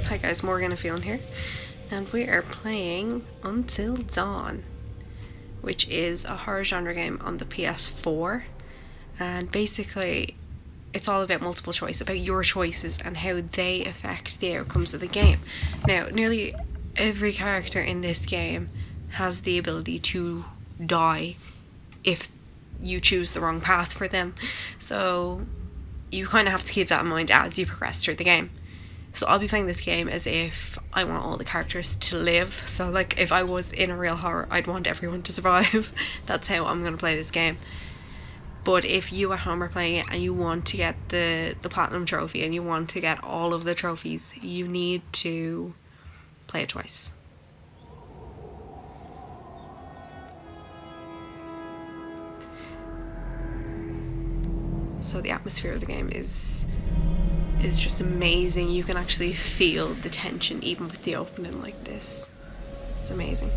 Hi guys, Morgan and Fiona here, and we are playing Until Dawn, which is a horror genre game on the PS4, and basically it's all about multiple choice, about your choices and how they affect the outcomes of the game. Now, nearly every character in this game has the ability to die if you choose the wrong path for them, so you kind of have to keep that in mind as you progress through the game. So I'll be playing this game as if I want all the characters to live. So like if I was in a real horror, I'd want everyone to survive. That's how I'm going to play this game. But if you at home are playing it and you want to get the platinum trophy and you want to get all of the trophies, you need to play it twice. So the atmosphere of the game is just amazing. You can actually feel the tension even with the opening like this. It's amazing.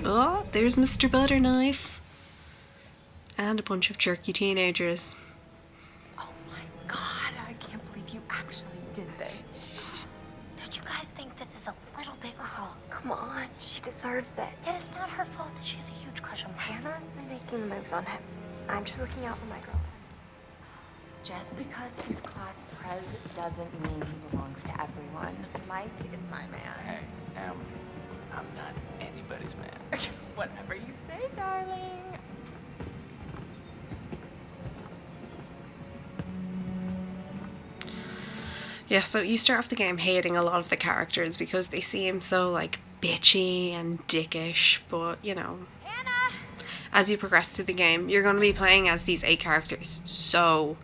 Oh, there's Mr. Butterknife. And a bunch of jerky teenagers. Oh my god, I can't believe you actually did this. Don't you guys think this is a little bit cruel? Come on, she deserves it. Yet it's not her fault that she has a huge crush on him. Hannah's been making moves on him. I'm just looking out for my girl. Just because he's class pres doesn't mean he belongs to everyone. Mike is my man. Hey, I'm not anybody's man. Whatever you say, darling. Yeah, so you start off the game hating a lot of the characters because they seem so like bitchy and dickish, but you know, Hannah! as you progress through the game, you're going to be playing as these 8 characters, so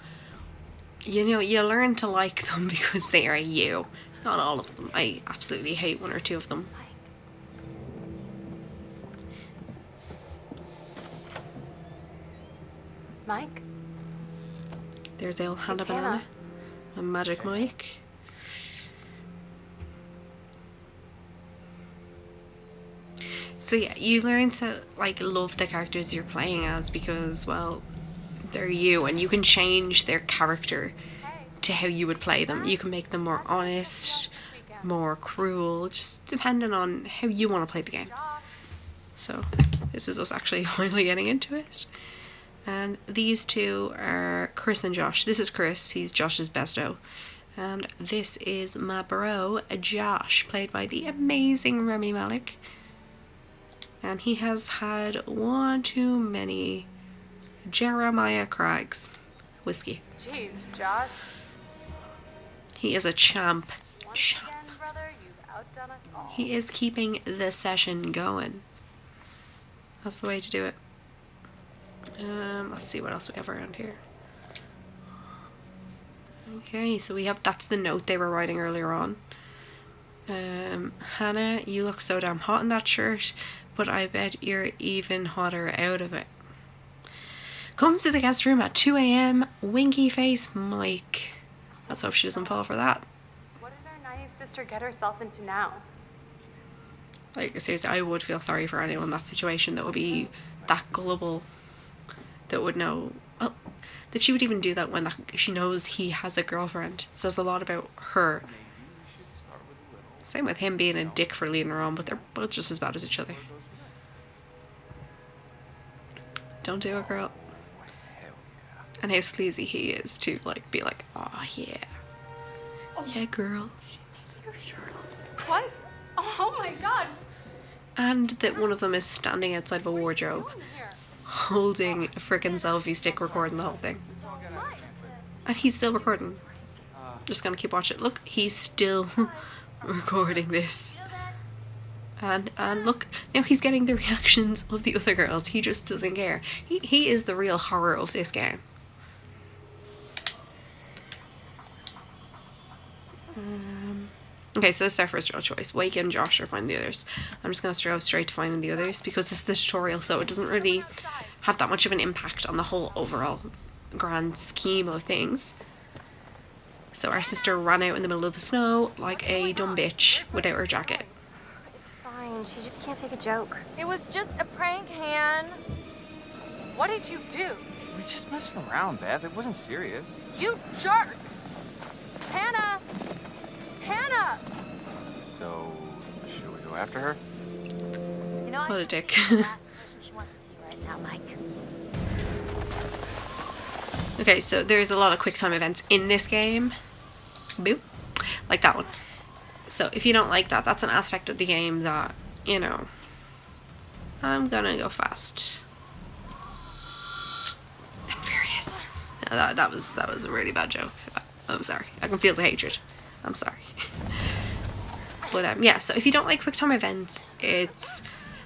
you know, you learn to like them because they are you. Not all of them. I absolutely hate 1 or 2 of them. Mike? There's the old Hannah It's Hannah. Banana and Magic Mike. So yeah, you learn to like love the characters you're playing as because, well, they're you, and you can change their character to how you would play them. You can make them more honest, more cruel, just depending on how you want to play the game. So this is us actually finally getting into it. And these two are Chris and Josh. This is Chris, he's Josh's besto. And this is my bro, Josh, played by the amazing Rami Malek. And he has had one too many Jeremiah Craig's whiskey. Jeez, Josh. He is a champ. Once again, brother, you've outdone us all. He is keeping the session going. That's the way to do it. Let's see what else we have around here. Okay, so we have, that's the note they were writing earlier on. Hannah, you look so damn hot in that shirt, but I bet you're even hotter out of it. Come to the guest room at 2 AM, winky face Mike. Let's hope she doesn't fall for that. What did our naive sister get herself into now? Like, seriously, I would feel sorry for anyone in that situation that would be that gullible, that would know, well, that she would even do that when she knows he has a girlfriend. It says a lot about her. Same with him being a dick for leading her on, but they're both just as bad as each other. Don't do it, girl. And how sleazy he is to like be like, oh yeah, yeah girl. She's taking her shirt off. What? Oh my god. And that one of them is standing outside of a wardrobe holding a frickin' selfie stick recording the whole thing. And he's still recording. Just gonna keep watching. Look, he's still recording this. And look, now he's getting the reactions of the other girls. He just doesn't care. He is the real horror of this game. Okay, so this is our first real choice. Wake and Josh are finding the others. I'm just going to go straight to finding the others because this is the tutorial, so it doesn't really have that much of an impact on the whole overall grand scheme of things. So our sister ran out in the middle of the snow like a dumb bitch without her jacket. It's fine. mean, she just can't take a joke. It was just a prank, Han. What did you do? We're just messing around, Beth. It wasn't serious. You jerks! Hannah! Hannah! So, should we go after her? You know, What a dick. the last person she wants to see right now, Mike. Okay, so there's a lot of quick time events in this game. Boop. Like that one. So if you don't like that, that's an aspect of the game that, you know, I'm gonna go fast. I'm furious. Yeah, that was a really bad joke. I'm sorry. I can feel the hatred. I'm sorry. But yeah, so if you don't like quick time events, it's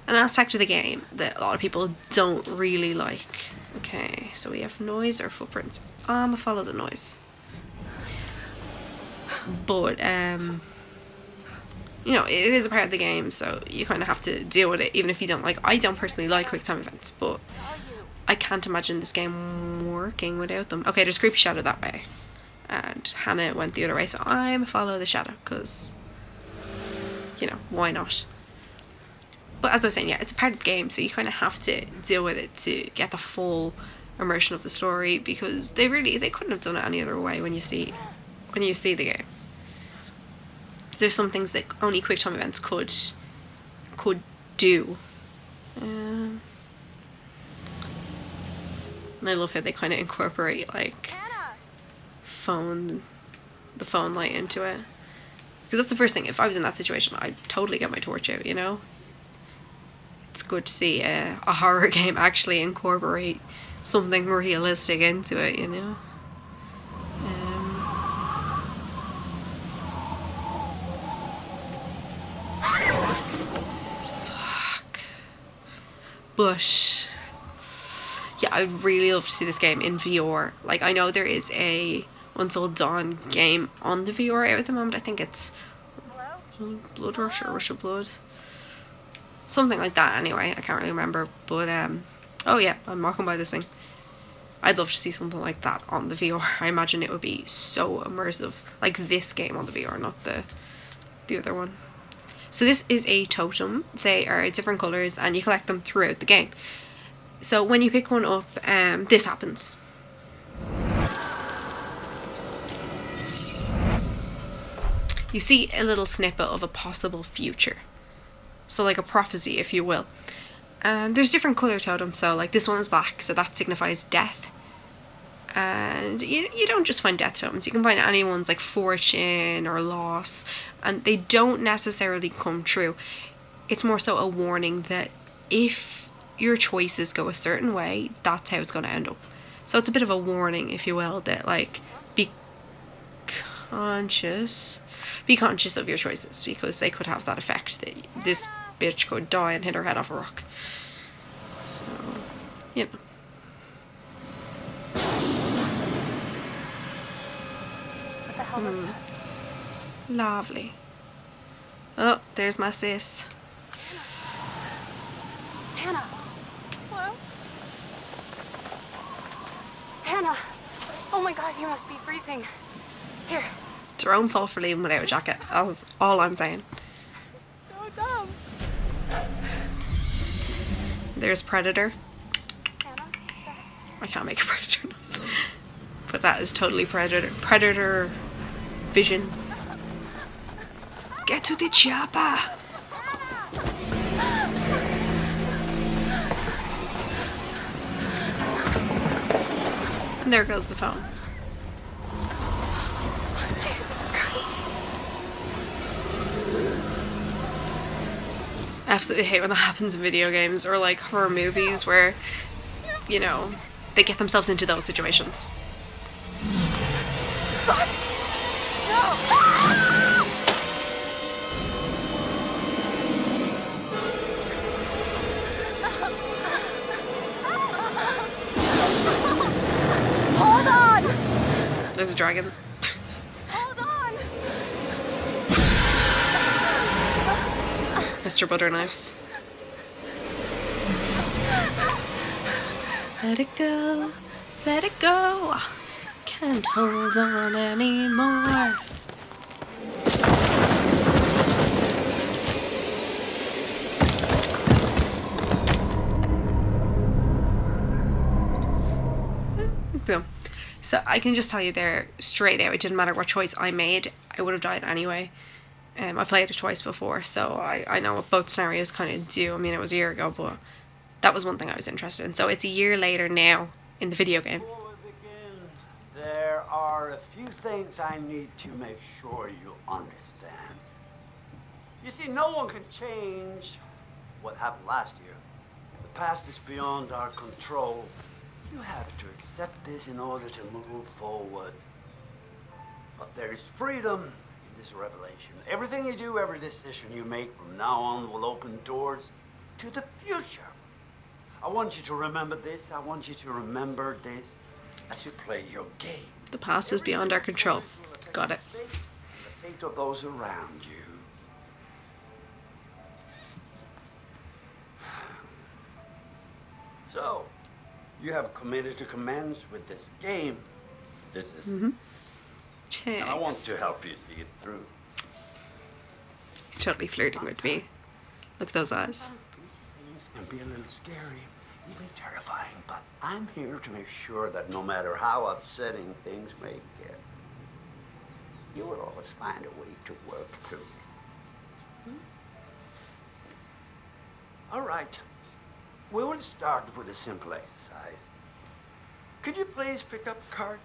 an aspect of the game that a lot of people don't really like. Okay, so we have noise or footprints. I'm gonna follow the noise. But you know, it is a part of the game, so you kind of have to deal with it, even if you don't like. I don't personally like quick time events, but I can't imagine this game working without them. Okay, there's a creepy shadow that way, and Hannah went the other way, so I'm follow the shadow because, you know, why not? But as I was saying, yeah, it's a part of the game, so you kind of have to deal with it to get the full immersion of the story, because they couldn't have done it any other way when you see the game. There's some things that only quick time events could do. And I love how they kind of incorporate like the phone light into it, because that's the first thing. If I was in that situation, I'd totally get my torch out, you know. It's good to see a horror game actually incorporate something realistic into it, you know. But yeah, I'd really love to see this game in VR. Like, I know there is a Until Dawn game on the VR out at the moment. I think it's Blood Rush or Rush of Blood, something like that. Anyway, I can't really remember. But oh yeah, I'm walking by this thing. I'd love to see something like that on the VR. I imagine it would be so immersive, like this game on the VR, not the other one. So this is a totem. They are different colours and you collect them throughout the game. So when you pick one up, this happens. You see a little snippet of a possible future. So like a prophecy, if you will. And there's different colour totems. So like this one is black, so that signifies death. And you don't just find death totems, you can find anyone's like fortune or loss, and they don't necessarily come true. It's more so a warning that if your choices go a certain way, that's how it's going to end up. So it's a bit of a warning, if you will, that like be conscious of your choices, because they could have that effect that this bitch could die and hit her head off a rock. So, you know. What the hell was that? Lovely. Oh, there's my sis. Hannah! Hello? Hannah! Oh my god, you must be freezing. Here. It's her own fault for leaving without a jacket. That's all I'm saying. So dumb. There's Predator. Hannah? I can't make a Predator noise. But that is totally Predator vision. Get to the chopper! And there goes the phone. Jesus Christ. I absolutely hate when that happens in video games or like horror movies where, you know, they get themselves into those situations. Hold on! There's a dragon. Hold on! Mr. Butter Knives. Let it go. Let it go. Can't hold on anymore. Boom. So I can just tell you there straight out, it didn't matter what choice I made, I would have died anyway. I played it twice before, so I know what both scenarios kind of do. I mean, it was a year ago, but that was one thing I was interested in. So it's a year later now in the video game. Before we begin, there are a few things I need to make sure you understand. You see, no one can change what happened last year. The past is beyond our control. You have to accept this in order to move forward. But there is freedom in this revelation. Everything you do, every decision you make from now on will open doors to the future. I want you to remember this. I want you to remember this as you play your game. The past is beyond our control. Got it. And the fate of those around you. So, you have committed to commence with this game. This is... And I want to help you see it through. He's totally flirting with me. Look at those eyes. Sometimes these things can be a little scary, even terrifying, but I'm here to make sure that no matter how upsetting things may get, you will always find a way to work through it. All right. We will start with a simple exercise. Could you please pick up a card?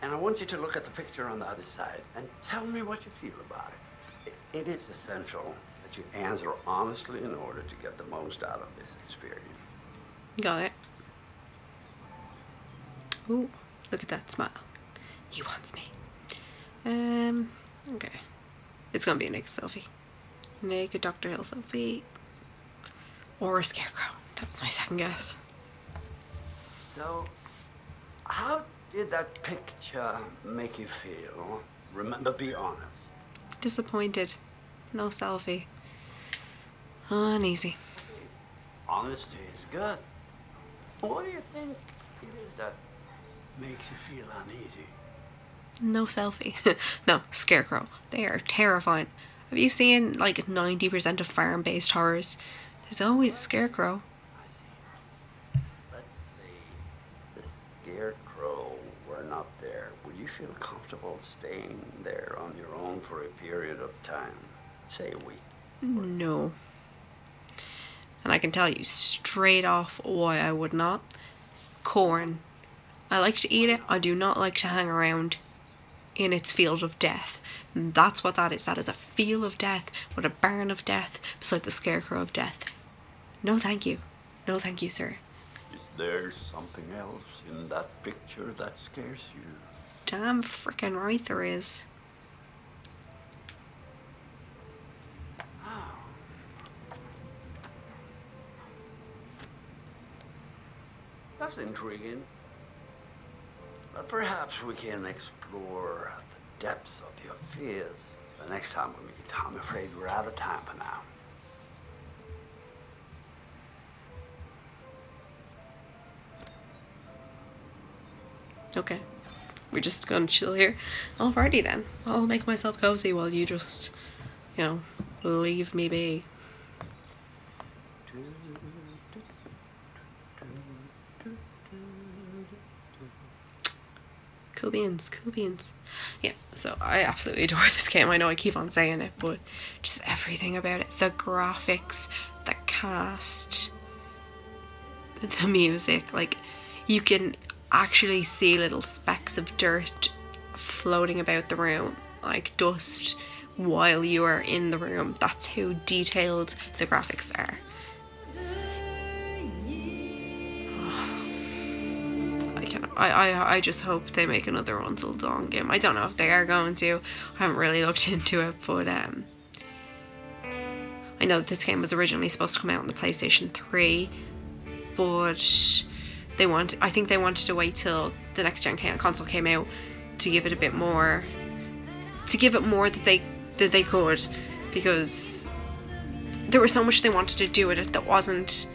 And I want you to look at the picture on the other side and tell me what you feel about it. It is essential that you answer honestly in order to get the most out of this experience. Got it. Ooh, look at that smile. He wants me. Okay. It's gonna be a naked selfie. Naked Dr. Hill selfie. Or a scarecrow. That was my second guess. So, how did that picture make you feel? Remember, be honest. Disappointed. No selfie. Uneasy. Honesty is good. What do you think it is that makes you feel uneasy? No selfie. No, scarecrow. They are terrifying. Have you seen like 90% of farm-based horrors? There's always a scarecrow. I see. Let's see. The scarecrow were not there. Would you feel comfortable staying there on your own for a period of time? Say a week. No. And I can tell you straight off why I would not. Corn. I like to eat it. I do not like to hang around in its field of death. And that's what that is. That is a field of death with a barn of death beside the scarecrow of death. No thank you. No thank you, sir. Is there something else in that picture that scares you? Damn frickin' right there is. Oh. That's intriguing. But perhaps we can explore the depths of your fears the next time we meet. I'm afraid we're out of time for now. Okay. We're just gonna chill here. Alrighty then. I'll make myself cozy while you just, you know, leave me be. Cool beans, cool beans. Yeah, so I absolutely adore this game. I know I keep on saying it, but just everything about it. The graphics, the cast, the music. Like, you can actually see little specks of dirt floating about the room, like dust, while you are in the room. That's how detailed the graphics are. I just hope they make another Until Dawn game. I don't know if they are going to. I haven't really looked into it, but I know this game was originally supposed to come out on the PlayStation 3, but I think they wanted to wait till the next gen console came out to give it a bit more, that they could, because there was so much they wanted to do with it that wasn't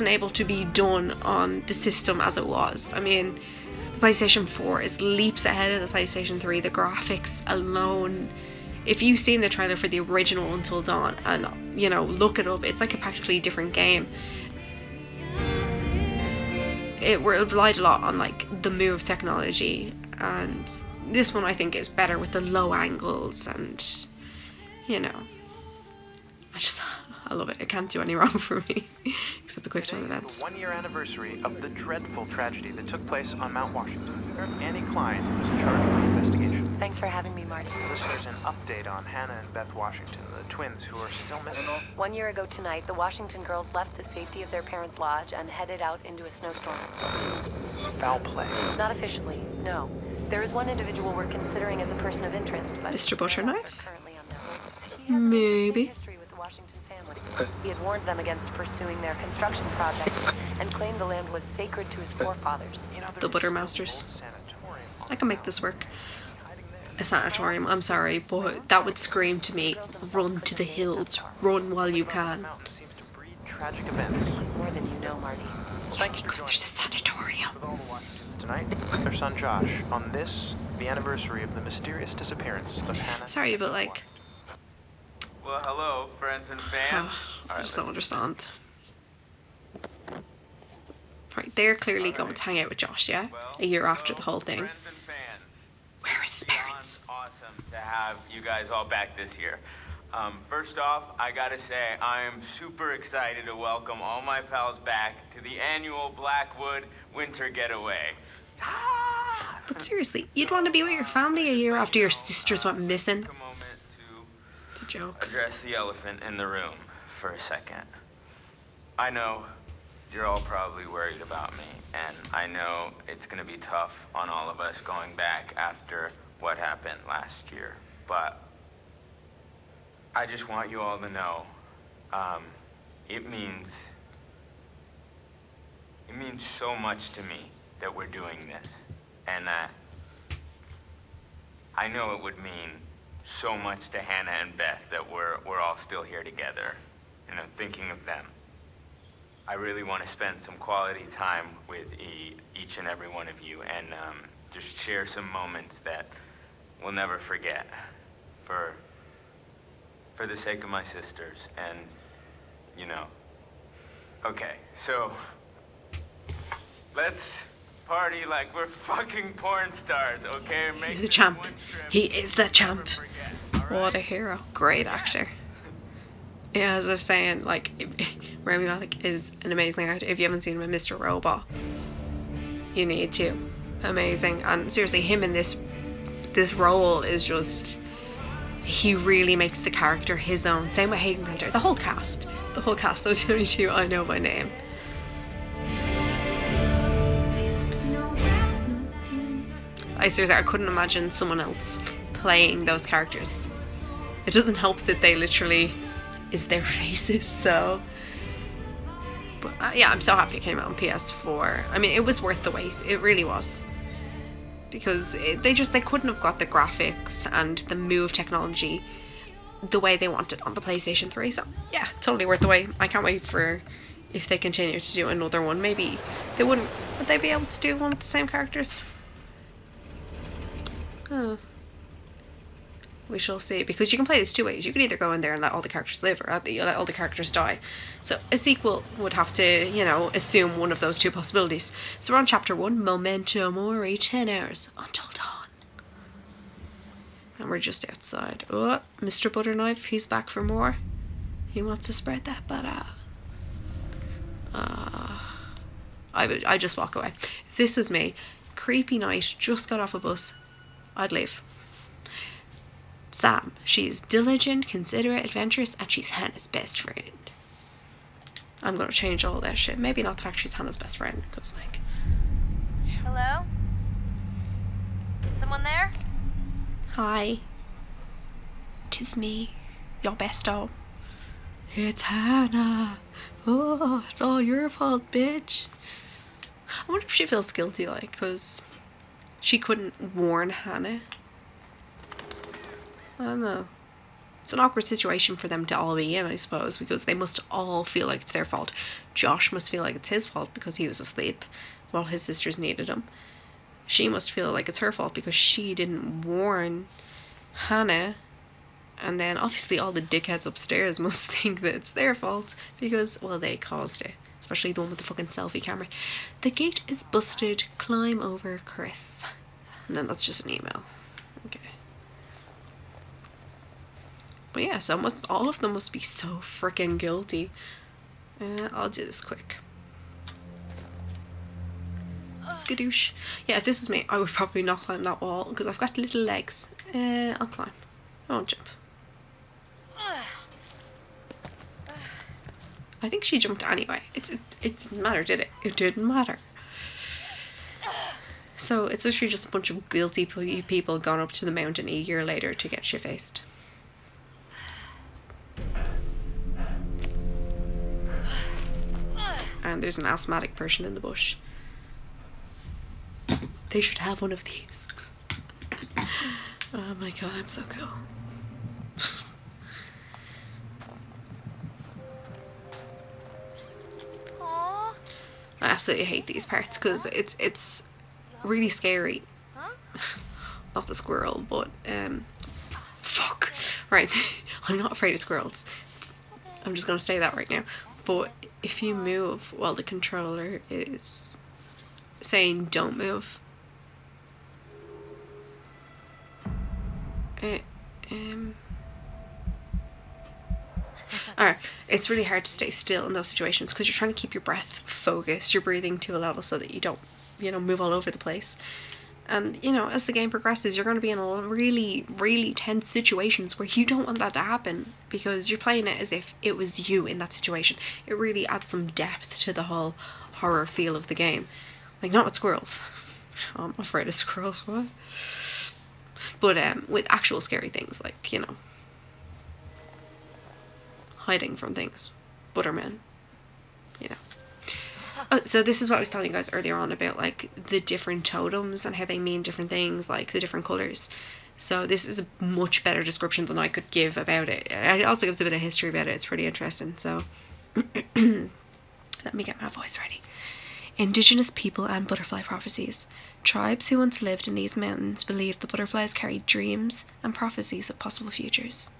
able to be done on the system as it was. I mean, the PlayStation 4 is leaps ahead of the PlayStation 3. The graphics alone, if you've seen the trailer for the original Until Dawn, and you know, look it up, it's like a practically different game. it relied a lot on like the move technology, and this one I think is better with the low angles, and you know, I love it. It can't do any wrong for me, except the quick time events. The 1-year anniversary of the dreadful tragedy that took place on Mount Washington. Sheriff Annie Klein was in charge of the investigation. Thanks for having me, Marty. Listeners, an update on Hannah and Beth Washington, the twins who are still missing. 1 year ago tonight, the Washington girls left the safety of their parents' lodge and headed out into a snowstorm. Foul play. Not officially, no. There is one individual we're considering as a person of interest, but Mr. Butterknife? currently unknown. He has an Maybe. interesting history with the Washington family. He had warned them against pursuing their construction project and claimed the land was sacred to his forefathers. The Buttermasters. I can make this work. A sanatorium, I'm sorry, but that would scream to me, run to the hills, run while you can. Mountain seems to breed tragic events. More than you know, Marty. Yeah, because there's a sanatorium. With all the Washingtons tonight, with their son Josh, on this, the anniversary of the mysterious disappearance of Hannah. Sorry, but like, Well, hello, friends and fans. I just don't understand. Right, they're clearly going to hang out with Josh, yeah? A year after the whole thing. Friends and fans. Where is his parents? Beyond awesome to have you guys all back this year. First off, I gotta say, I am super excited to welcome all my pals back to the annual Blackwood Winter Getaway. But seriously, you'd want to be with your family a year after your sisters went missing? Take a moment to It's a joke. address the elephant in the room for a second. I know you're all probably worried about me, and I know it's gonna be tough on all of us going back after what happened last year, but I just want you all to know, it means so much to me that we're doing this, and that I know it would mean so much to Hannah and Beth that we're all still here together, and I'm thinking of them. I really want to spend some quality time with each and every one of you, and just share some moments that we'll never forget for the sake of my sisters, and you know. Okay, so let's party like we're fucking porn stars, okay? Make He's the this champ. one trip He is the champ. never forget, all What a right? hero. Great actor. Yeah, as I was saying, like, Rami Malek is an amazing actor. If you haven't seen him in Mr. Robot, you need to. Amazing. And seriously, him in this role is just, he really makes the character his own. Same with Hayden Panettiere. The whole cast. Those are the only two I know by name. I couldn't imagine someone else playing those characters. It doesn't help that they literally is their faces, so. But yeah, I'm so happy it came out on PS4. I mean, it was worth the wait. It really was. Because they couldn't have got the graphics and the move technology the way they wanted on the PlayStation 3. So yeah, totally worth the wait. I can't wait for if they continue to do another one. Maybe they would they be able to do one with the same characters? Oh. We shall see, because you can play this two ways. You can either go in there and let all the characters live, or let all the characters die. So a sequel would have to, you know, assume one of those two possibilities. So we're on chapter 1, Memento Mori, 10 hours until dawn. And we're just outside. Oh, Mr. Butterknife, he's back for more. He wants to spread that butter. I just walk away. If this was me, creepy night, just got off a bus, I'd leave. Sam, she's diligent, considerate, adventurous, and she's Hannah's best friend. I'm gonna change all that shit. Maybe not the fact she's Hannah's best friend, because like... Hello? Someone there? Hi. 'Tis me, your besto. It's Hannah. Oh, it's all your fault, bitch. I wonder if she feels guilty, like, because she couldn't warn Hannah. I don't know. It's an awkward situation for them to all be in, I suppose, because they must all feel like it's their fault. Josh must feel like it's his fault because he was asleep while his sisters needed him. She must feel like it's her fault because she didn't warn Hannah. And then obviously all the dickheads upstairs must think that it's their fault because, well, they caused it. especially the one with the fucking selfie camera. The gate is busted. Climb over, Chris. And then that's just an email. Okay. But yeah, so almost all of them must be so freaking guilty. I'll do this quick. Skadoosh. Yeah, if this was me, I would probably not climb that wall because I've got little legs. I'll climb. I won't jump. I think she jumped anyway. It didn't matter, did it? It didn't matter. So it's literally just a bunch of guilty people gone up to the mountain a year later to get shit-faced. And there's an asthmatic person in the bush. They should have one of these. Oh my god, I'm so cool. I absolutely hate these parts because it's really scary. Not the squirrel, but fuck. Right, I'm not afraid of squirrels. I'm just gonna say that right now. But if you move while the controller is saying don't move, alright, it's really hard to stay still in those situations because you're trying to keep your breath focused. You're breathing to a level so that you don't, move all over the place. And, as the game progresses, you're going to be in really, really tense situations where you don't want that to happen because you're playing it as if it was you in that situation. It really adds some depth to the whole horror feel of the game. Like, not with squirrels. I'm afraid of squirrels, what? But with actual scary things, like, hiding from things. Butterman. Oh, so this is what I was telling you guys earlier on about, like, the different totems and how they mean different things, like the different colours. So this is a much better description than I could give about it. It also gives a bit of history about it. It's pretty interesting. So let me get my voice ready. Indigenous people and butterfly prophecies. Tribes who once lived in these mountains believed the butterflies carried dreams and prophecies of possible futures.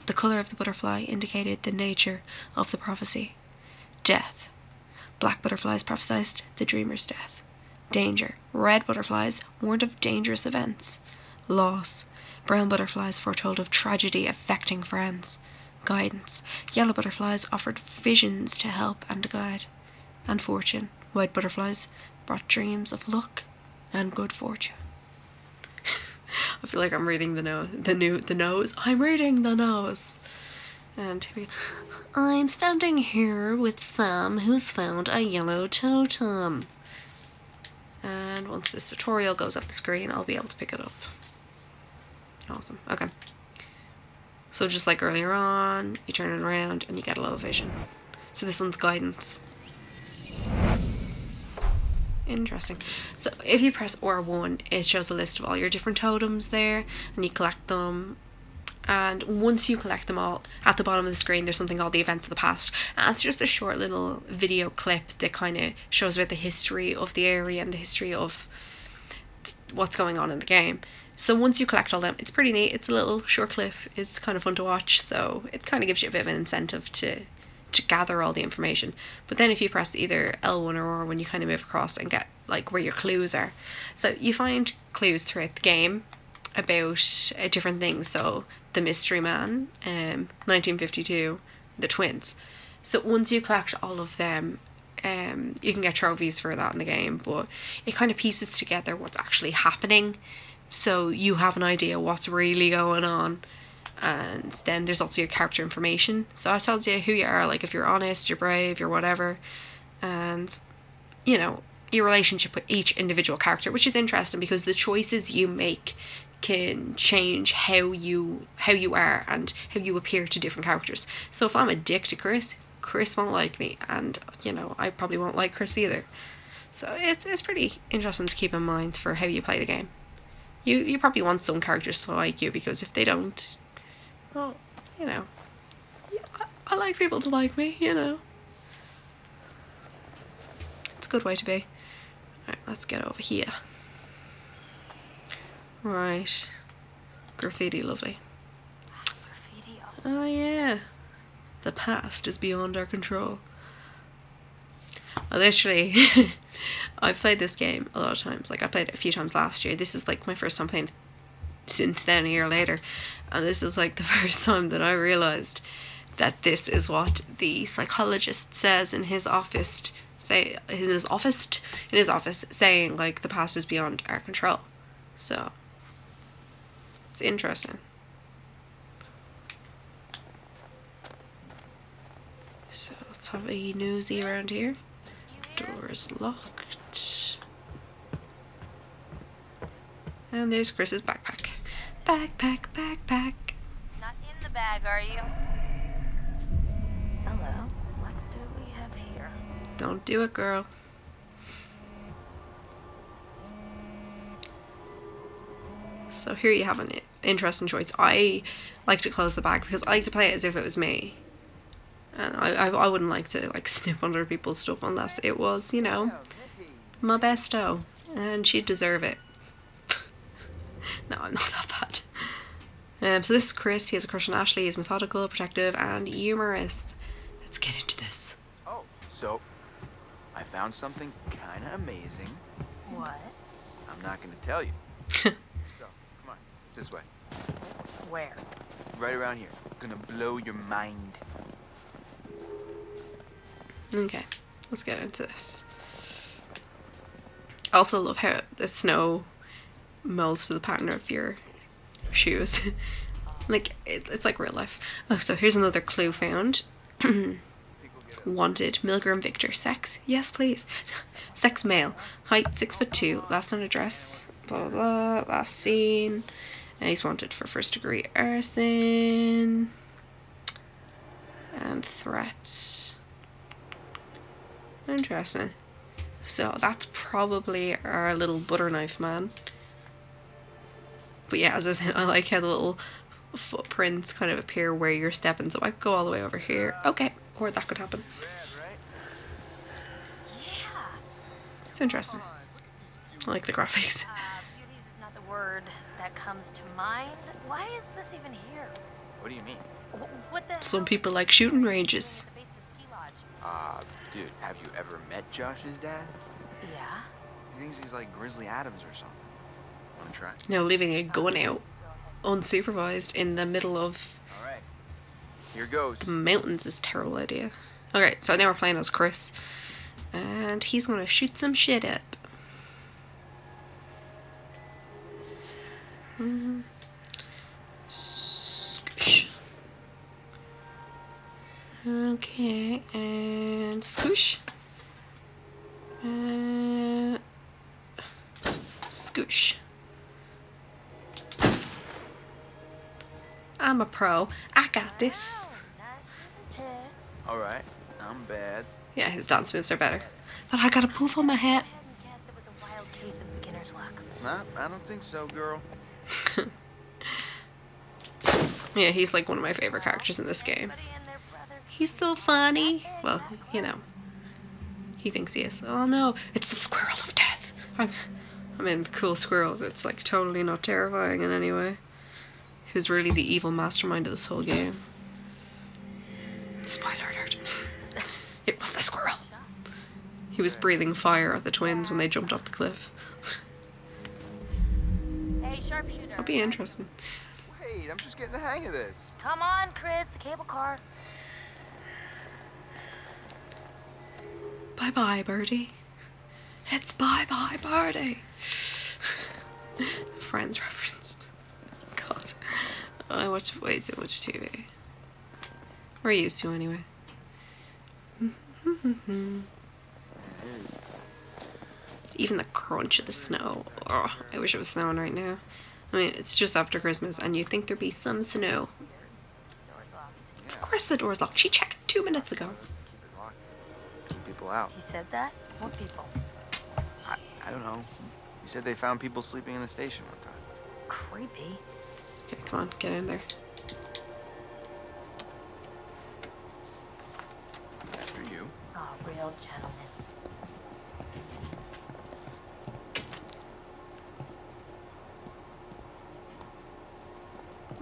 The colour of the butterfly indicated the nature of the prophecy. Death. Black butterflies prophesied the dreamer's death. Danger. Red butterflies warned of dangerous events. Loss. Brown butterflies foretold of tragedy affecting friends. Guidance. Yellow butterflies offered visions to help and guide. And fortune. White butterflies brought dreams of luck and good fortune. I feel like I'm reading the nose. I'm reading the nose. And I'm standing here with Sam, who's found a yellow totem. And once this tutorial goes up the screen, I'll be able to pick it up. Awesome. Okay. So just like earlier on, you turn it around and you get a low vision. So this one's guidance. Interesting. So if you press R1, it shows a list of all your different totems there, and you collect them. And once you collect them all, at the bottom of the screen there's something called the events of the past, and it's just a short little video clip that kind of shows about the history of the area and the history of what's going on in the game. So once you collect all them, it's pretty neat. It's a little short clip. It's kind of fun to watch, so it kind of gives you a bit of an incentive to gather all the information. But then if you press either L1 or R1, you kind of move across and get like where your clues are. So you find clues throughout the game about different things. So the mystery man, 1952, the twins. So once you collect all of them, you can get trophies for that in the game, but it kind of pieces together what's actually happening, so you have an idea what's really going on. And then there's also your character information, so it tells you who you are, like if you're honest, you're brave, you're whatever, and your relationship with each individual character, which is interesting because the choices you make can change how you are and how you appear to different characters. So if I'm a dick to Chris won't like me, and I probably won't like Chris either. So it's pretty interesting to keep in mind for how you play the game. You probably want some characters to like you, because if they don't, well, I like people to like me, It's a good way to be. Alright, let's get over here. Right. Graffiti, lovely. Graffiti. Oh yeah. The past is beyond our control. I literally, I've played this game a lot of times. Like I played it a few times last year. This is like my first time playing it since then, a year later. And this is like the first time that I realised that this is what the psychologist says in his office, saying like the past is beyond our control. So it's interesting. So let's have a nosy around here. Door's locked. And there's Chris's backpack. Backpack. Not in the bag, are you? Hello. What do we have here? Don't do it, girl. So here you have an interesting choice. I like to close the bag because I like to play it as if it was me. And I wouldn't like to like sniff under people's stuff unless it was, you know, my besto. And she'd deserve it. No, I'm not that bad. So this is Chris. He has a crush on Ashley. He's methodical, protective, and humorous. Let's get into this. Oh, so I found something kind of amazing. What? I'm not going to tell you. So, come on. It's this way. Where? Right around here. Gonna blow your mind. Okay, let's get into this. I also love how the snow molds to the pattern of your shoes. Like, it's like real life. Oh, so here's another clue found. Wanted, Milgram Victor. Sex? Yes, please. Sex male. Height 6'2". Last known address. Blah, blah, blah. Last seen. And he's wanted for first degree arson. And threats. Interesting. So that's probably our little butter knife man. But yeah, as I said, I like how the little footprints kind of appear where you're stepping. So I could go all the way over here. Okay, or that could happen. Yeah. It's interesting. I like the graphics. Beauties is not the word that comes to mind. Why is this even here? What do you mean? What the Some hell people is like this shooting doing ranges. at the base of the ski lodge? Dude, have you ever met Josh's dad? Yeah. He thinks he's like Grizzly Adams or something. Wanna try? Now leaving a gun out unsupervised in the middle of Alright. Here goes. the mountains is a terrible idea. Okay, so now we're playing as Chris. And he's gonna shoot some shit up. Scoosh. Okay, and scoosh. Scoosh. I'm a pro. I got this. Oh, nice tits. Alright. I'm bad. Yeah, his dance moves are better. But I got a poof on my hat. I hadn't guessed it was a wild case of beginner's luck. Nah, I don't think so, girl. Yeah, he's like one of my favorite characters in this game. Everybody and their brother He's so funny. Well, you know. He thinks he is. Oh no, it's the squirrel of death. I'm in the cool squirrel that's like totally not terrifying in any way. Who's really the evil mastermind of this whole game. Spoiler alert. It was the squirrel. He was breathing fire at the twins when they jumped off the cliff. Hey, sharpshooter. That'll be interesting. Wait, I'm just getting the hang of this. Come on, Chris, the cable car. Bye bye, birdie. It's bye bye, birdie. Friends reference. God. I watch way too much TV. We're used to anyway. Even the crunch of the snow. Oh, I wish it was snowing right now. I mean, it's just after Christmas and you'd think there'd be some snow. Door's locked. Of course the door's locked. She checked 2 minutes ago. Just to keep it locked. Keep people out. He said that? What people? I don't know. He said they found people sleeping in the station one time. Creepy. Okay, come on, get in there. After you. Oh, real gentleman.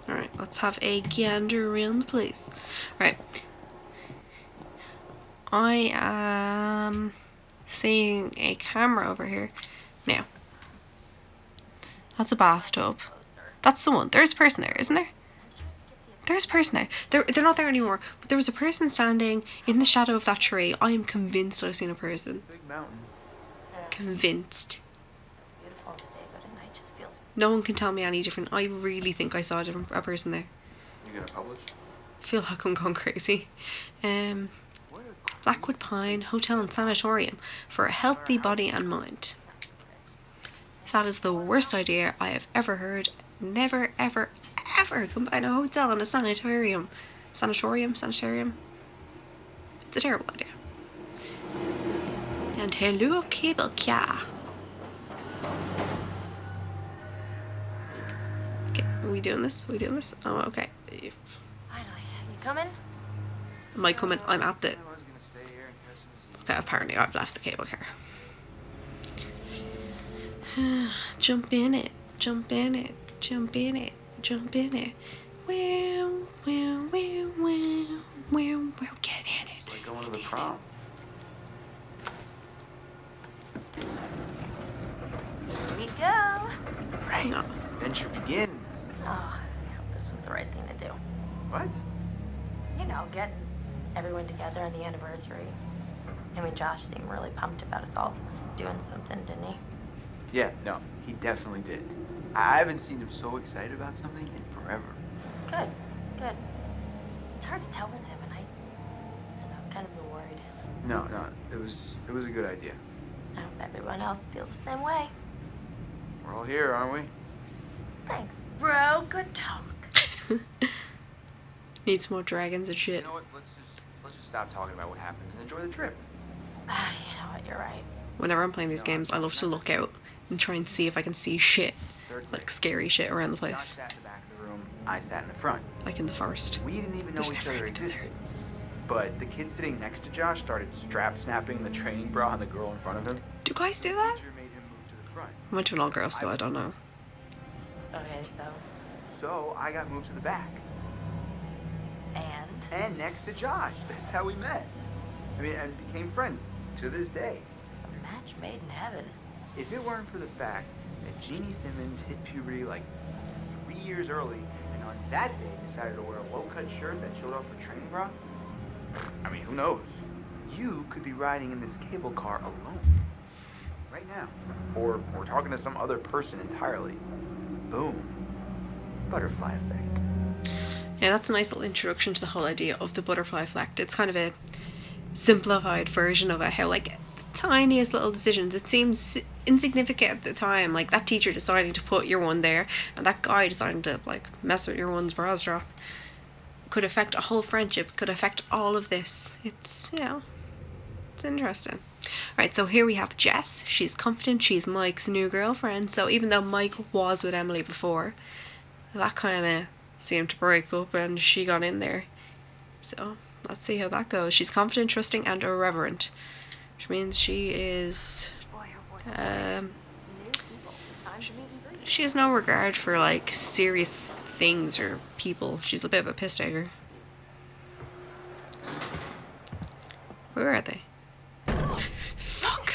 Alright, let's have a gander around the place. Right. I am seeing a camera over here. Now, that's a bathtub. That's the one. There's a person there, isn't there? There's a person there. They're not there anymore. But there was a person standing in the shadow of that tree. I am convinced I've seen a person. Big mountain. Convinced. Beautiful today, but at night just feels. No one can tell me any different. I really think I saw a person there. You gonna publish? Feel like I'm going crazy. Blackwood Pine Hotel and Sanatorium for a healthy body and mind. That is the worst idea I have ever heard. Never, ever, ever combine a hotel and a sanatorium. Sanatorium? It's a terrible idea. And hello, cable car. Okay, are we doing this? Oh, okay. Finally, you coming? Am I coming? I'm at the... I was gonna stay here and catch some disease. Okay, apparently I've left the cable car. Jump in it. Jump in it. Jump in it. Jump in it. Well, get in it. It's like going to the prom. Here we go. Right. No. Adventure begins. Oh, I hope this was the right thing to do. What? You know, getting everyone together on the anniversary. I mean, Josh seemed really pumped about us all doing something, didn't he? Yeah, no, he definitely did. I haven't seen him so excited about something in forever. Good, good. It's hard to tell with him, and I'm kind of worried. No, it was a good idea. I hope everyone else feels the same way. We're all here, aren't we? Thanks, bro. Good talk. Need some more dragons and shit. You know what? Let's just stop talking about what happened and enjoy the trip. You know what? You're right. Whenever I'm playing these games, I love to look out and try and see if I can see shit. Like scary shit around the Josh place. sat in the back of the room. I sat in the front. Like in the forest. We didn't even know There's each never other anyone existed. But the kid sitting next to Josh started strap snapping the training bra on the girl in front of him. Do guys do The that? teacher made him move to the front. I went to an all-girls school, I don't know. Okay, So I got moved to the back. And next to Josh. That's how we met. I mean, and became friends to this day. a match made in heaven. If it weren't for the fact that Jeannie Simmons hit puberty like 3 years early, and on that day decided to wear a low-cut shirt that showed off her training bra, I mean, who knows? You could be riding in this cable car alone. Right now. Or talking to some other person entirely. Boom. Butterfly effect. Yeah, that's a nice little introduction to the whole idea of the butterfly effect. It's kind of a simplified version of it, how like the tiniest little decisions, it seems insignificant at the time, like that teacher deciding to put your one there and that guy deciding to like mess with your one's bra strap could affect a whole friendship, could affect all of this. It's, you know, it's interesting. Right, so here we have Jess. She's confident, she's Mike's new girlfriend. So even though Mike was with Emily before, that kind of seemed to break up and she got in there. So let's see how that goes. She's confident, trusting, and irreverent, which means she is she has no regard for like serious things or people. She's a bit of a piss taker. Where are they? Fuck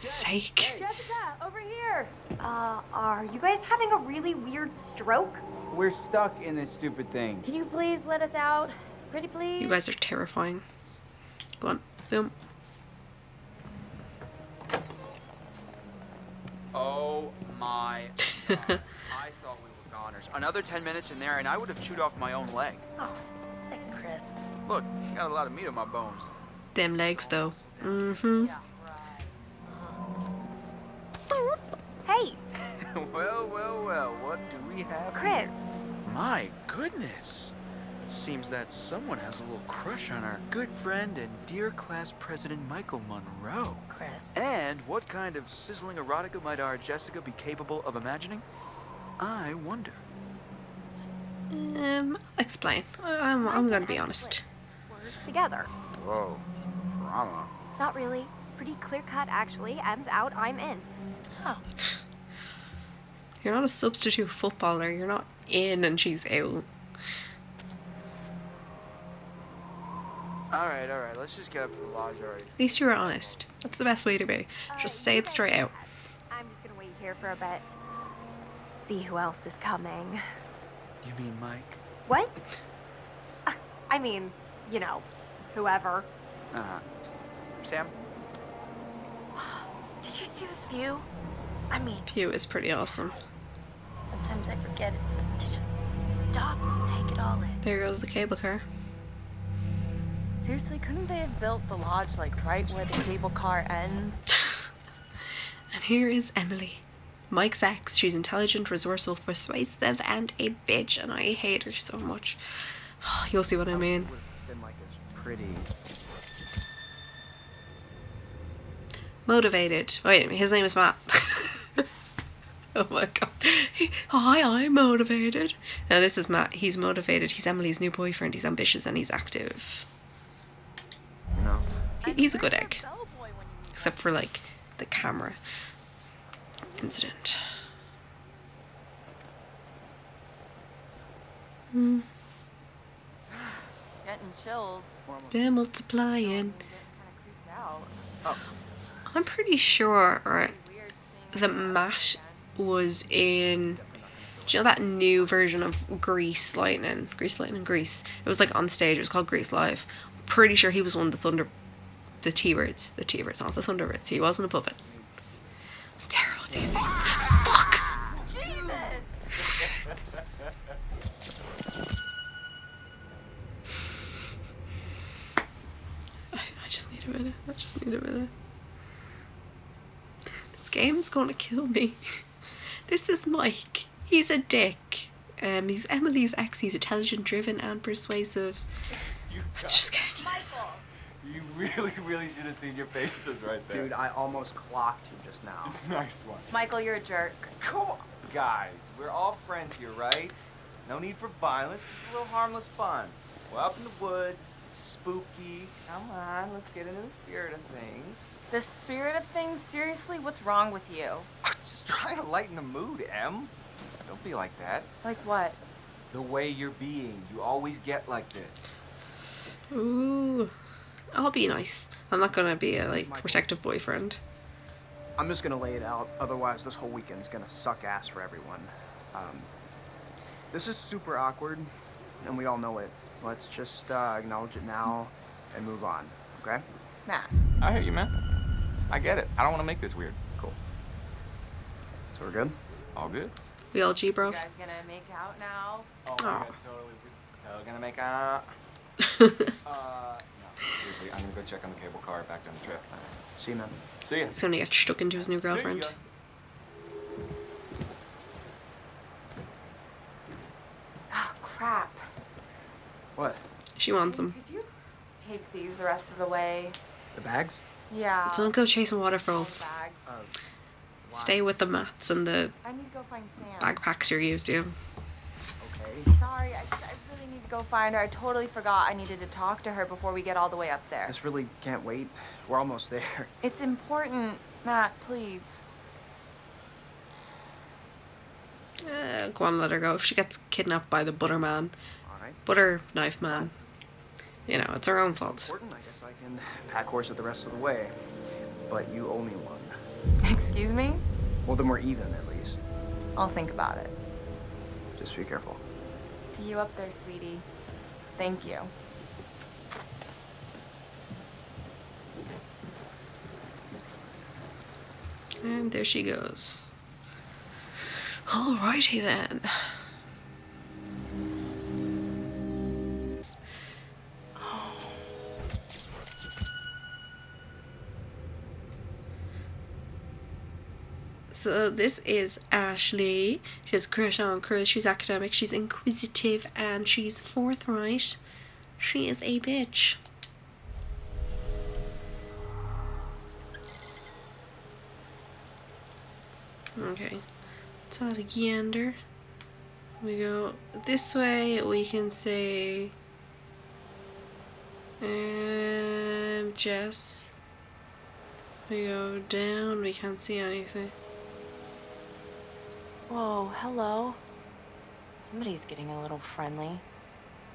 sake. Jessica, over here. Are you guys having a really weird stroke? We're stuck in this stupid thing. Can you please let us out? Pretty please? You guys are terrifying. Go on. Boom. Oh my God. I thought we were goners. Another 10 minutes in there and I would have chewed off my own leg. Oh, sick, Chris. Look, got a lot of meat on my bones. Them legs though. Mm-hmm. Hey, Well, what do we have Chris. here? My goodness. Seems that someone has a little crush on our good friend and dear class president Michael Monroe. Chris. And what kind of sizzling erotica might our Jessica be capable of imagining? I wonder. Explain. I'm gonna be honest. We're together. Whoa, drama. Not really. Pretty clear cut, actually. Em's out, I'm in. Oh, You're not a substitute footballer. You're not in and she's out. All right. Let's just get up to the lodge already. At least you were honest. That's the best way to be. Just say it straight out. I'm just gonna wait here for a bit. See who else is coming. You mean Mike? What? I mean, you know, whoever. Uh-huh. Sam? Did you see this view? I mean, Pew is pretty awesome. sometimes I forget to just stop and take it all in. There goes the cable car. Seriously, couldn't they have built the lodge like right where the cable car ends? And here is Emily, Mike's ex. She's intelligent, resourceful, persuasive, and a bitch, and I hate her so much. You'll see what I mean. Would have been like as pretty. Motivated. Wait, his name is Matt. Oh my god. Hi, I'm motivated. Now this is Matt. He's motivated. He's Emily's new boyfriend. He's ambitious and he's active. No. He's a good egg. Except for like the camera incident. Getting chills. They're multiplying. Kind of creeped out. Oh. I'm pretty sure, right, that Matt was in, do you know that new version of Grease Lightning? Grease. It was like on stage. It was called Grease Live. I'm pretty sure he was one of the T-Birds. The T-Birds, not the Thunderbirds. He wasn't a puppet. I'm terrible at these things. Fuck! I just need a minute. This game's gonna kill me. This is Mike. He's a dick. He's Emily's ex. He's intelligent, driven, and persuasive. Let's just get into this. You really should have seen your faces right there. Dude, I almost clocked you just now. Nice one. Michael, you're a jerk. Come on. Guys, we're all friends here, right? No need for violence, just a little harmless fun. We're up in the woods, it's spooky. Come on, let's get into the spirit of things. The spirit of things? Seriously, what's wrong with you? Just trying to lighten the mood, Em. Don't be like that. Like what? The way you're being, you always get like this. Ooh. I'll be nice. I'm not gonna be a like protective boyfriend. I'm just gonna lay it out, otherwise this whole weekend's gonna suck ass for everyone. This is super awkward, and we all know it. Let's just acknowledge it now and move on, okay? Matt. I hear you, man. I get it. I don't want to make this weird. Cool. So we're good? All good? We all G, bro. You guys gonna make out now? Oh my god, totally. We're so gonna make out. No, seriously, I'm gonna go check on the cable car back down the trip. See you, man. See ya. He's gonna get stuck into his new girlfriend. See ya. Oh, crap. What? She wants him. Could you take these the rest of the way? The bags? Yeah. Don't go chasing waterfalls. Bags. Why? Stay with the mats and the I need to go find Sam. backpacks you're used to. Okay. Sorry, I really need to go find her. I totally forgot I needed to talk to her before we get all the way up there. This really can't wait. We're almost there. It's important, Matt, please. Go on, let her go. If she gets kidnapped by the butter man, Alright. butter knife man, you know, it's her own It's fault. important. I guess I can pack horse it the rest of the way. But you owe me one. Excuse me? Well, then we're even, at least. I'll think about it. Just be careful. See you up there, sweetie. Thank you. And there she goes. Alrighty then. So this is Ashley. She has a crush on Chris. She's academic, she's inquisitive, and she's forthright. She is a bitch. Okay, let's have a gander. We go this way, we can say Jess. We go down, we can't see anything. Whoa, hello. Somebody's getting a little friendly.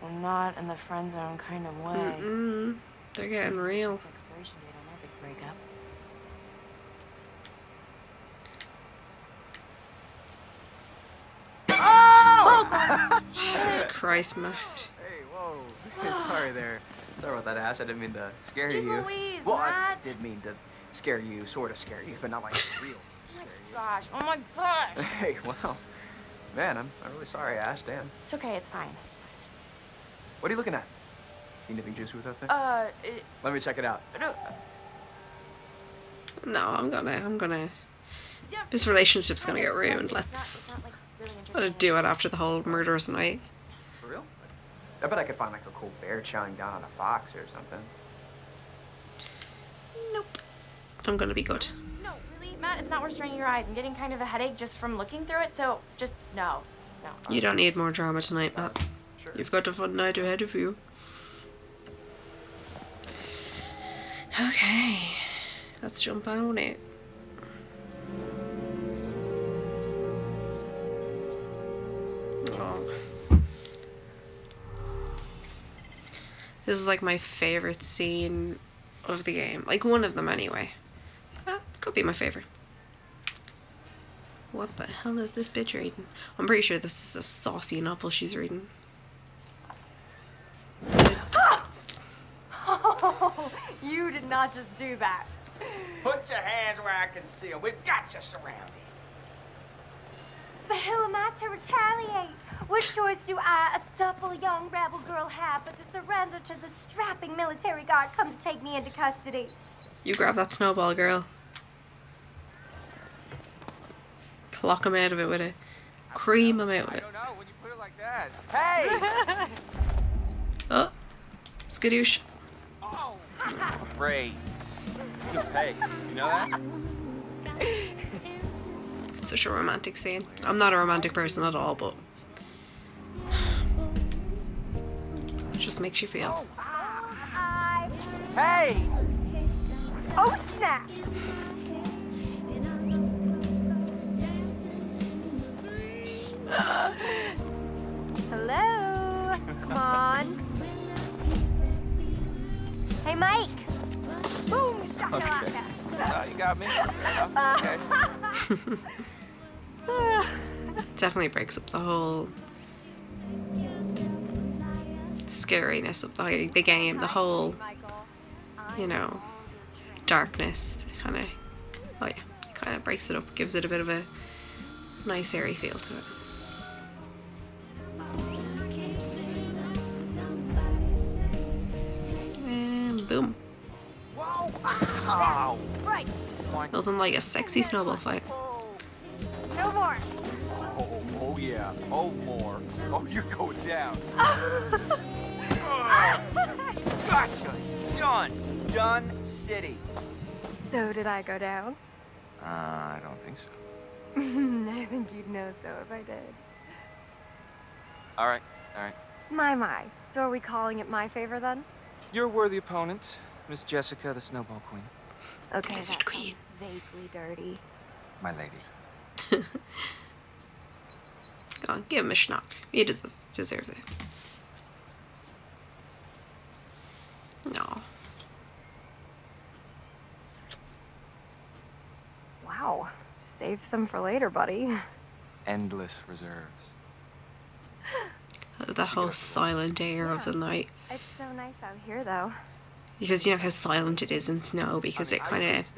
I'm not in the friend zone kind of way. They're getting real. Expiration date on our big breakup. Oh! Jesus Christ, Matt. Hey, whoa. Sorry there. Sorry about that, Ash. I didn't mean to scare Jeez you. Louise, Well, I Matt. did mean to scare you, sort of scare you, but not like real scare you. Gosh, oh my gosh. Hey, well, man, I'm really sorry, Ash. Damn. It's okay, it's fine. It's What are you looking at? See anything juicy with that thing? fine. Let me check it out. No. No, I'm gonna. This relationship's gonna get ruined. Let's let it do it after the whole murderous night. For real? I bet I could find like a cool bear chowing down on a fox or something. Nope. I'm gonna be good. No, really, Matt, it's not worth straining your eyes. I'm getting kind of a headache just from looking through it, so just no. You don't need more drama tonight, Matt. Sure. You've got a fun night ahead of you. Okay, let's jump on it. Oh. This is like my favorite scene of the game. Like one of them anyway. Could be my favorite. What the hell is this bitch reading? I'm pretty sure this is a saucy novel she's reading. Oh, you did not just do that. Put your hands where I can see them. We've got you surrounded. But who am I to retaliate? What choice do I, a supple young rebel girl, have but to surrender to the strapping military guard come to take me into custody? You grab that snowball, girl. Clock him out of it with it. Cream him out with I it. don't know when you put it like that. Hey! Oh, skadoosh. Oh! Great. Good pay. You know that? Such a romantic scene. I'm not a romantic person at all, but it just makes you feel. Hey! Oh, snap! Hello? Come on. Hey, Mike. Boom, shakalaka. You got me. Fair enough. Okay. Definitely breaks up the whole scariness of the game, the whole, you know, darkness. Kind of breaks it up, gives it a bit of a nice airy feel to it. And boom. Whoa! Ow! Right. Nothing like a sexy snowball fight. No more. Oh yeah. Oh, more. Oh, you're going down. Gotcha. Done. Done city. So did I go down? I don't think so. I think you'd know so if I did. All right, all right. My. So are we calling it my favor then? You're a worthy opponent, Miss Jessica, the Snowball Queen. Okay, Desert that Queen. sounds vaguely dirty. My lady. Go on, give him a schnock. He deserves it. No. Wow. Save some for later, buddy. Endless reserves. The whole silent air of the night. It's so nice out here, though. Because you know how silent it is in snow, because it kind of,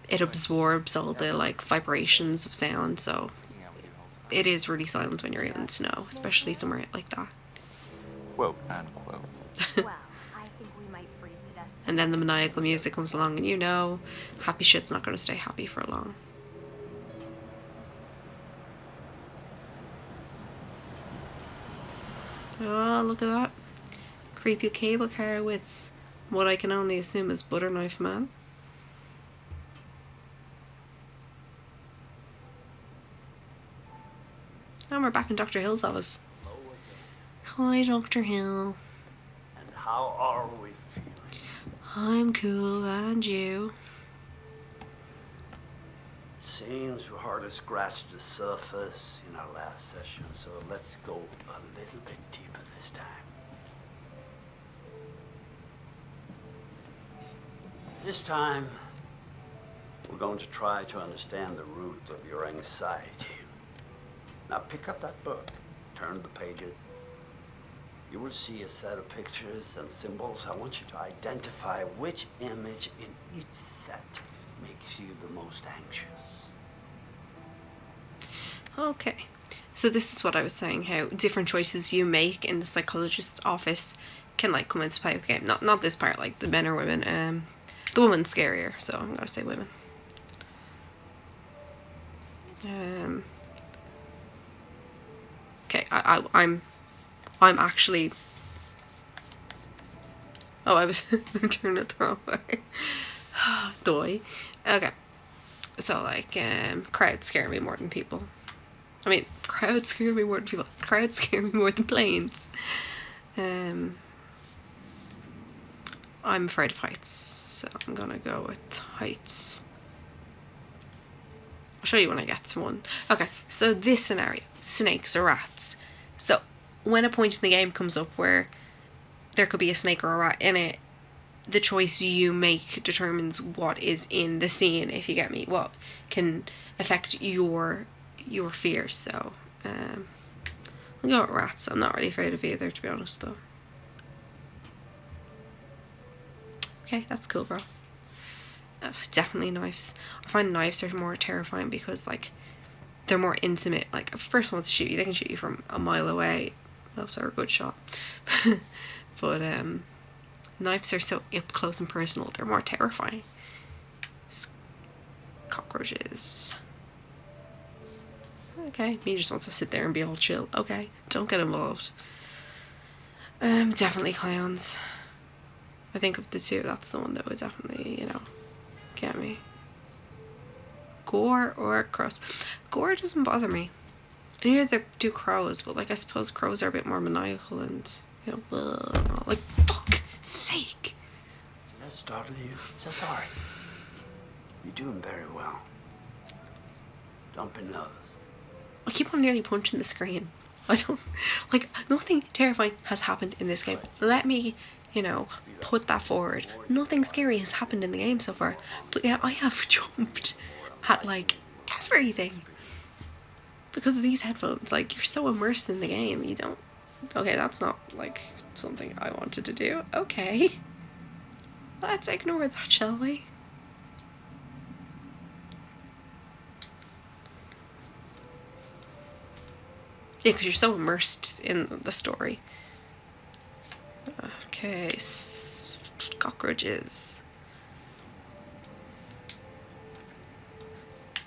it absorbs all the like vibrations of sound, so it is really silent when you're in snow, especially somewhere like that. Quote unquote. Well, I think we might freeze to death. And then the maniacal music comes along, and you know, happy shit's not going to stay happy for long. Oh, look at that. Creepy cable car with what I can only assume is butter knife man. And we're back in Dr. Hill's office. Hi, Dr. Hill. And how are we feeling? I'm cool, and you? Seems we hardly scratched the surface in our last session, so let's go a little bit deeper this time. This time, we're going to try to understand the root of your anxiety. Now pick up that book, turn the pages. You will see a set of pictures and symbols. I want you to identify which image in each set makes you the most anxious. Okay, so this is what I was saying, how different choices you make in the psychologist's office can like come into play with the game. Not this part, like the men or women. The woman's scarier, so I'm gonna say women. Okay, I'm actually. Oh, I was turning it the wrong way. Doy. Okay. So like, crowds scare me more than people. I mean, crowds scare me more than people. Crowds scare me more than planes. I'm afraid of heights, so I'm gonna go with heights. I'll show you when I get to one. Okay, so this scenario, snakes or rats. So when a point in the game comes up where there could be a snake or a rat in it, the choice you make determines what is in the scene, if you get me, what can affect your fears. So I'll go with rats. I'm not really afraid of either, to be honest, though. Okay, that's cool, bro. Definitely knives. I find knives are more terrifying because, like, they're more intimate. Like, if a person wants to shoot you, they can shoot you from a mile away. Well, if they're a good shot. But knives are so up close and personal. They're more terrifying. Cockroaches. Okay, he just wants to sit there and be all chill. Okay, don't get involved. Definitely clowns. I think of the two, that's the one that would definitely, get me. Gore or crows? Gore doesn't bother me. And neither do crows, but like I suppose crows are a bit more maniacal and, like, fuck sake. Did that startle you? So sorry. You're doing very well. Don't be nervous. I keep on nearly punching the screen. I don't, like, nothing terrifying has happened in this game. Let me, put that forward. Nothing scary has happened in the game so far. But yeah, I have jumped at, like, everything. Because of these headphones. Like, you're so immersed in the game. You don't... Okay, that's not, like, something I wanted to do. Okay. Let's ignore that, shall we? Yeah, because you're so immersed in the story. Okay, cockroaches.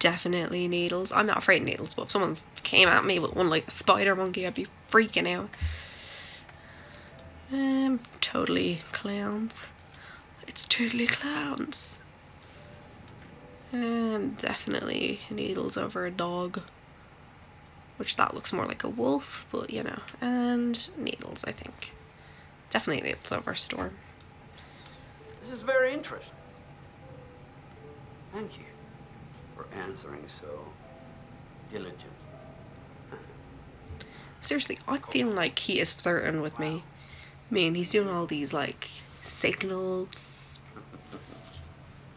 Definitely needles. I'm not afraid of needles, but if someone came at me with one like a spider monkey, I'd be freaking out. Totally clowns. It's totally clowns. Definitely needles over a dog. Which that looks more like a wolf, but and needles, I think. Definitely needles over a storm. This is very interesting. Thank you for answering so diligently. Seriously, I'm feeling like he is flirting with me. I mean, he's doing all these, like, signals.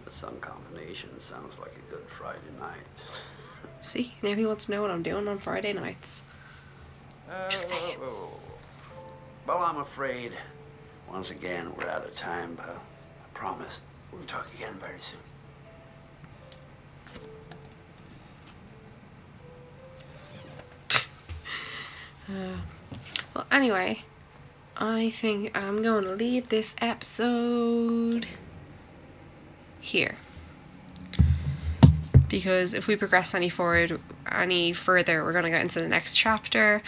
The sun combination sounds like a good Friday night. See, now he wants to know what I'm doing on Friday nights. Just saying. Well, I'm afraid, once again, we're out of time, but I promise we'll talk again very soon. Well, anyway, I think I'm going to leave this episode here. Because if we progress any further, we're going to get into the next chapter.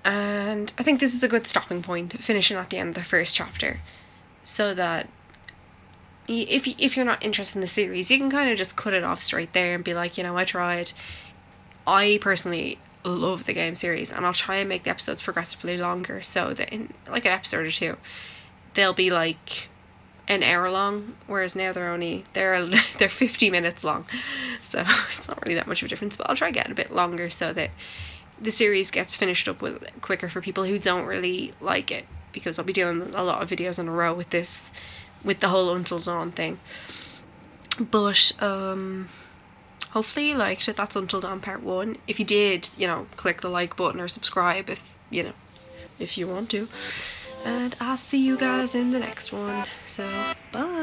And I think this is a good stopping point, finishing at the end of the first chapter. So that if you're not interested in the series, you can kind of just cut it off straight there and be like, I tried. I personally love the game series, and I'll try and make the episodes progressively longer so that in like an episode or two, they'll be like an hour long, whereas now they're 50 minutes long, so it's not really that much of a difference. But I'll try getting a bit longer so that the series gets finished up with quicker for people who don't really like it, because I'll be doing a lot of videos in a row with this with the whole Until Dawn thing. But hopefully you liked it. That's Until Dawn Part 1. If you did, you know, click the like button or subscribe if you want to. And I'll see you guys in the next one. So, bye!